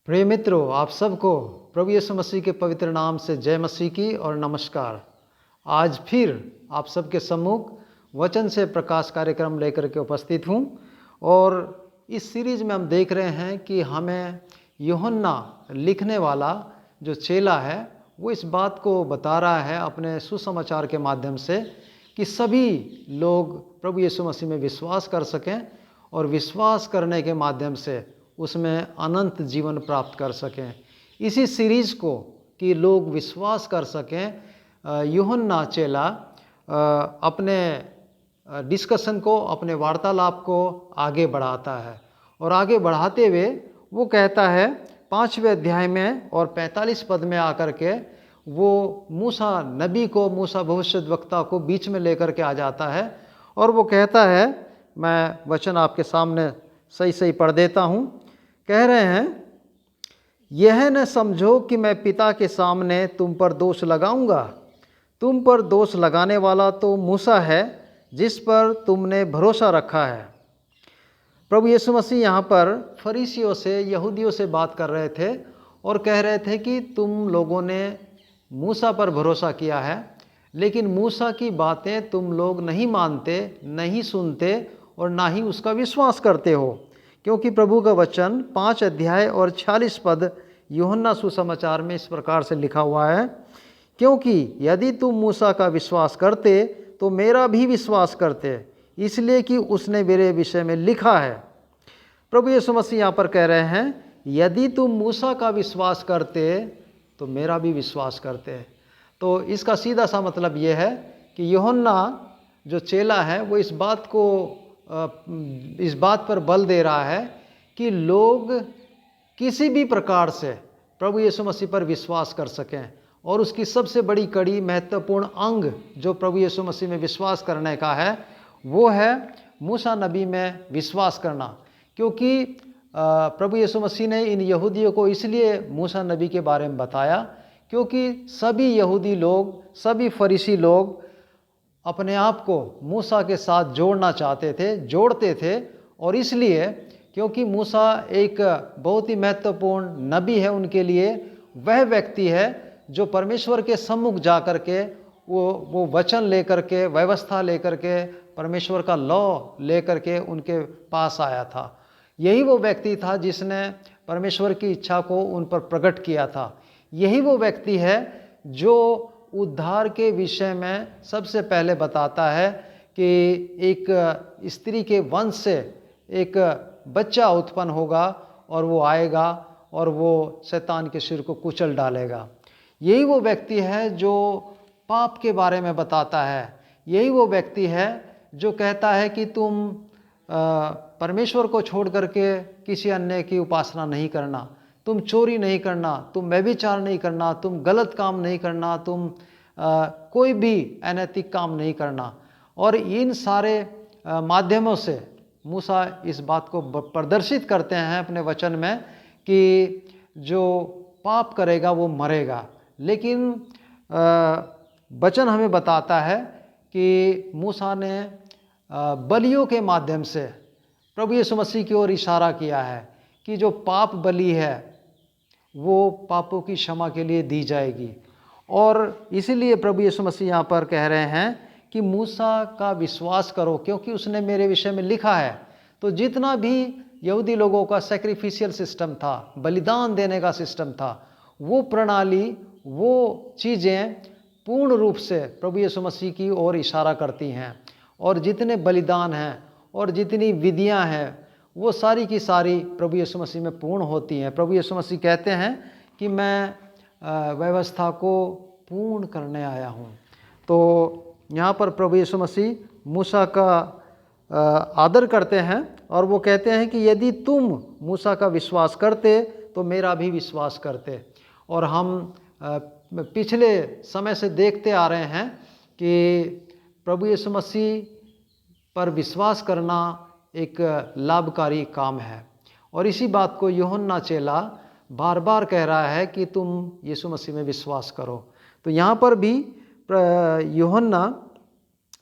प्रिय मित्रों, आप सबको प्रभु यीशु मसीह के पवित्र नाम से जय मसीह की और नमस्कार। आज फिर आप सबके सम्मुख वचन से प्रकाश कार्यक्रम लेकर के उपस्थित हूँ और इस सीरीज में हम देख रहे हैं कि हमें यूहन्ना लिखने वाला जो चेला है वो इस बात को बता रहा है अपने सुसमाचार के माध्यम से कि सभी लोग प्रभु यीशु मसीह में विश्वास कर सकें और विश्वास करने के माध्यम से उसमें अनंत जीवन प्राप्त कर सकें। इसी सीरीज़ को कि लोग विश्वास कर सकें, यूहन्ना चेला अपने डिस्कशन को, अपने वार्तालाप को आगे बढ़ाता है और आगे बढ़ाते हुए वो कहता है 5वें अध्याय में और 45 पद में आकर के वो मूसा नबी को, मूसा भविष्यद्वक्ता को बीच में लेकर के आ जाता है और वो कहता है, मैं वचन आपके सामने सही सही पढ़ देता हूँ। कह रहे हैं, यह न समझो कि मैं पिता के सामने तुम पर दोष लगाऊंगा। तुम पर दोष लगाने वाला तो मूसा है जिस पर तुमने भरोसा रखा है। प्रभु यीशु मसीह यहाँ पर फरीसियों से, यहूदियों से बात कर रहे थे और कह रहे थे कि तुम लोगों ने मूसा पर भरोसा किया है, लेकिन मूसा की बातें तुम लोग नहीं मानते, नहीं सुनते और ना ही उसका विश्वास करते हो। क्योंकि प्रभु का वचन 5 अध्याय और 46 पद यूहन्ना सुसमाचार में इस प्रकार से लिखा हुआ है, क्योंकि यदि तुम मूसा का विश्वास करते तो मेरा भी विश्वास करते, इसलिए कि उसने मेरे विषय में लिखा है। प्रभु यीशु मसीह यहाँ पर कह रहे हैं, यदि तुम मूसा का विश्वास करते तो मेरा भी विश्वास करते। तो इसका सीधा सा मतलब ये है कि यूहन्ना जो चेला है वो इस बात पर बल दे रहा है कि लोग किसी भी प्रकार से प्रभु यीशु मसीह पर विश्वास कर सकें और उसकी सबसे बड़ी कड़ी, महत्वपूर्ण अंग जो प्रभु यीशु मसीह में विश्वास करने का है वो है मूसा नबी में विश्वास करना। क्योंकि प्रभु यीशु मसीह ने इन यहूदियों को इसलिए मूसा नबी के बारे में बताया क्योंकि सभी यहूदी लोग, सभी फरीसी लोग अपने आप को मूसा के साथ जोड़ना चाहते थे, जोड़ते थे। और इसलिए क्योंकि मूसा एक बहुत ही महत्वपूर्ण नबी है उनके लिए, वह व्यक्ति है जो परमेश्वर के सम्मुख जा कर के वो वचन लेकर के, व्यवस्था लेकर के, परमेश्वर का लॉ लेकर के उनके पास आया था। यही वो व्यक्ति था जिसने परमेश्वर की इच्छा को उन पर प्रकट किया था। यही वो व्यक्ति है जो उद्धार के विषय में सबसे पहले बताता है कि एक स्त्री के वंश से एक बच्चा उत्पन्न होगा और वो आएगा और वो शैतान के सिर को कुचल डालेगा। यही वो व्यक्ति है जो पाप के बारे में बताता है। यही वो व्यक्ति है जो कहता है कि तुम परमेश्वर को छोड़ करके किसी अन्य की उपासना नहीं करना, तुम चोरी नहीं करना, तुम व्यभिचार नहीं करना, तुम गलत काम नहीं करना, तुम कोई भी अनैतिक काम नहीं करना। और इन सारे माध्यमों से मूसा इस बात को प्रदर्शित करते हैं अपने वचन में कि जो पाप करेगा वो मरेगा। लेकिन वचन हमें बताता है कि मूसा ने बलियों के माध्यम से प्रभु यीशु मसीह की ओर इशारा किया है कि जो पाप बलि है वो पापों की क्षमा के लिए दी जाएगी। और इसीलिए प्रभु यीशु मसीह यहाँ पर कह रहे हैं कि मूसा का विश्वास करो क्योंकि उसने मेरे विषय में लिखा है। तो जितना भी यहूदी लोगों का सैक्रिफिशियल सिस्टम था, बलिदान देने का सिस्टम था, वो प्रणाली, वो चीज़ें पूर्ण रूप से प्रभु यीशु मसीह की ओर इशारा करती हैं। और जितने बलिदान हैं और जितनी विधियां हैं वो सारी की सारी प्रभु यीशु मसीह में पूर्ण होती हैं। प्रभु यीशु मसीह कहते हैं कि मैं व्यवस्था को पूर्ण करने आया हूँ। तो यहाँ पर प्रभु यीशु मसीह मूसा का आदर करते हैं और वो कहते हैं कि यदि तुम मूसा का विश्वास करते तो मेरा भी विश्वास करते। और हम पिछले समय से देखते आ रहे हैं कि प्रभु यीशु मसीह पर विश्वास करना एक लाभकारी काम है। और इसी बात को यूहन्ना चेला बार बार कह रहा है कि तुम यीशु मसीह में विश्वास करो। तो यहाँ पर भी यूहन्ना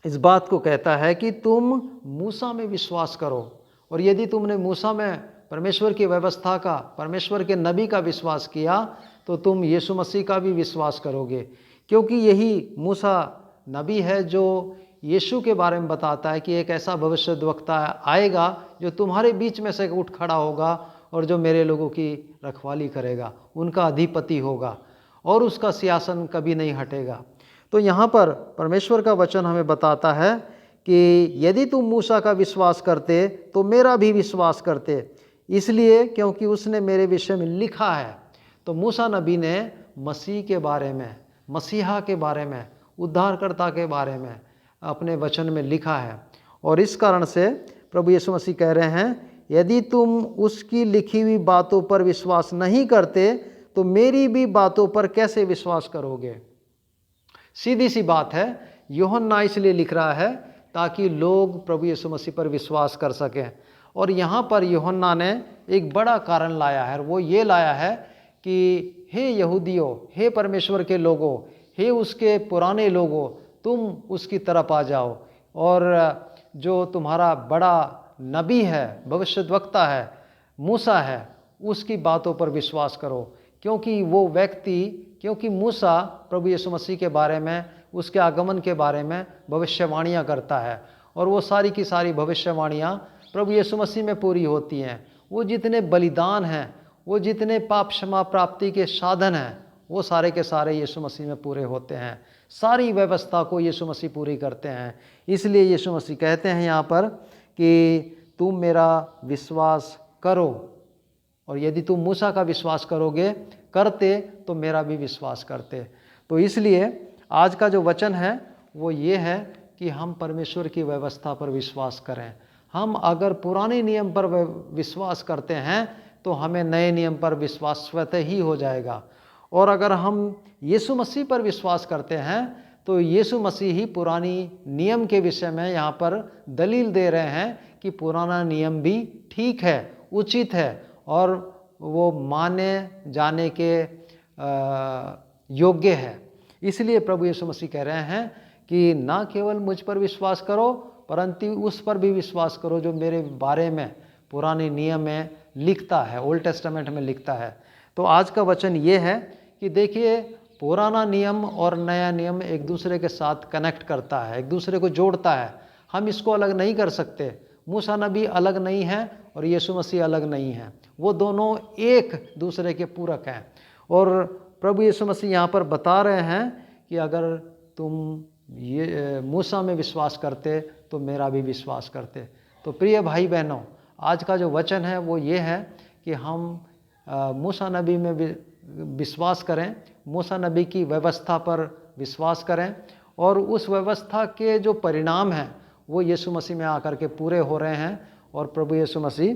इस बात को कहता है कि तुम मूसा में विश्वास करो और यदि तुमने मूसा में परमेश्वर की व्यवस्था का, परमेश्वर के नबी का विश्वास किया, तो तुम यीशु मसीह का भी विश्वास करोगे। क्योंकि यही मूसा नबी है जो यीशु के बारे में बताता है कि एक ऐसा भविष्यद्वक्ता आएगा जो तुम्हारे बीच में से उठ खड़ा होगा और जो मेरे लोगों की रखवाली करेगा, उनका अधिपति होगा और उसका सिंहासन कभी नहीं हटेगा। तो यहाँ पर परमेश्वर का वचन हमें बताता है कि यदि तुम मूसा का विश्वास करते तो मेरा भी विश्वास करते, इसलिए क्योंकि उसने मेरे विषय में लिखा है। तो मूसा नबी ने मसीह के बारे में, मसीहा के बारे में, उद्धारकर्ता के बारे में अपने वचन में लिखा है। और इस कारण से प्रभु यीशु मसीह कह रहे हैं, यदि तुम उसकी लिखी हुई बातों पर विश्वास नहीं करते तो मेरी भी बातों पर कैसे विश्वास करोगे। सीधी सी बात है, यूहन्ना इसलिए लिख रहा है ताकि लोग प्रभु यीशु मसीह पर विश्वास कर सकें। और यहाँ पर यूहन्ना ने एक बड़ा कारण लाया है, वो ये लाया है कि हे यहूदियों, हे परमेश्वर के लोगों, हे उसके पुराने लोगों, तुम उसकी तरफ आ जाओ और जो तुम्हारा बड़ा नबी है, भविष्यद्वक्ता है, मूसा है, उसकी बातों पर विश्वास करो। क्योंकि वो व्यक्ति, क्योंकि मूसा प्रभु यीशु मसीह के बारे में, उसके आगमन के बारे में भविष्यवाणियाँ करता है और वो सारी की सारी भविष्यवाणियाँ प्रभु यीशु मसीह में पूरी होती हैं। वो जितने बलिदान हैं, वो जितने पाप क्षमा प्राप्ति के साधन हैं, वो सारे के सारे यीशु मसीह में पूरे होते हैं। सारी व्यवस्था को यीशु मसीह पूरी करते हैं। इसलिए यीशु मसीह कहते हैं यहाँ पर कि तुम मेरा विश्वास करो, और यदि तुम मूसा का विश्वास करते तो मेरा भी विश्वास करते। तो इसलिए आज का जो वचन है वो ये है कि हम परमेश्वर की व्यवस्था पर विश्वास करें। हम अगर पुराने नियम पर विश्वास करते हैं तो हमें नए नियम पर विश्वास स्वतः ही हो जाएगा। और अगर हम यीशु मसीह पर विश्वास करते हैं तो यीशु मसीह ही पुरानी नियम के विषय में यहाँ पर दलील दे रहे हैं कि पुराना नियम भी ठीक है, उचित है और वो माने जाने के योग्य है। इसलिए प्रभु यीशु मसीह कह रहे हैं कि ना केवल मुझ पर विश्वास करो, परंतु उस पर भी विश्वास करो जो मेरे बारे में पुराने नियम में लिखता है, ओल्ड टेस्टामेंट में लिखता है। तो आज का वचन ये है कि देखिए, पुराना नियम और नया नियम एक दूसरे के साथ कनेक्ट करता है, एक दूसरे को जोड़ता है। हम इसको अलग नहीं कर सकते। मूसा नबी अलग नहीं है और यीशु मसीह अलग नहीं है, वो दोनों एक दूसरे के पूरक हैं। और प्रभु यीशु मसीह यहाँ पर बता रहे हैं कि अगर तुम ये मूसा में विश्वास करते तो मेरा भी विश्वास करते। तो प्रिय भाई बहनों, आज का जो वचन है वो ये है कि हम मूसा नबी में विश्वास करें, मूसा नबी की व्यवस्था पर विश्वास करें और उस व्यवस्था के जो परिणाम हैं वो यीशु मसीह में आकर के पूरे हो रहे हैं। और प्रभु यीशु मसीह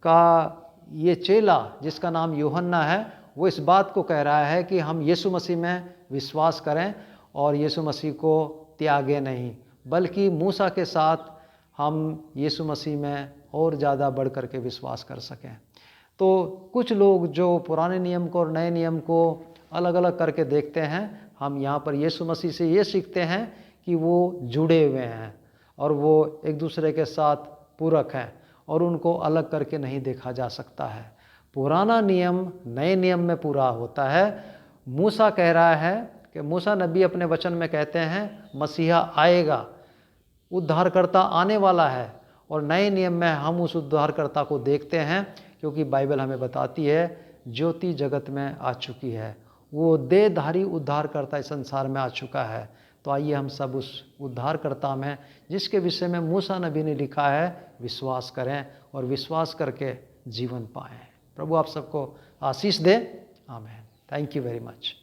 का ये चेला जिसका नाम यूहन्ना है, वो इस बात को कह रहा है कि हम यीशु मसीह में विश्वास करें और यीशु मसीह को त्यागे नहीं, बल्कि मूसा के साथ हम यीशु मसीह में और ज़्यादा बढ़ कर के विश्वास कर सकें। तो कुछ लोग जो पुराने नियम को और नए नियम को अलग अलग करके देखते हैं, हम यहाँ पर यीशु मसीह से ये सीखते हैं कि वो जुड़े हुए हैं और वो एक दूसरे के साथ पूरक हैं और उनको अलग करके नहीं देखा जा सकता है। पुराना नियम नए नियम में पूरा होता है। मूसा कह रहा है कि मूसा नबी अपने वचन में कहते हैं मसीहा आएगा, उद्धारकर्ता आने वाला है, और नए नियम में हम उस उद्धारकर्ता को देखते हैं क्योंकि बाइबल हमें बताती है ज्योति जगत में आ चुकी है, वो देहधारी उद्धारकर्ता इस संसार में आ चुका है। तो आइए हम सब उस उद्धारकर्ता में, जिसके विषय में मूसा नबी ने लिखा है, विश्वास करें और विश्वास करके जीवन पाएं। प्रभु आप सबको आशीष दे। आमीन। Thank you very much.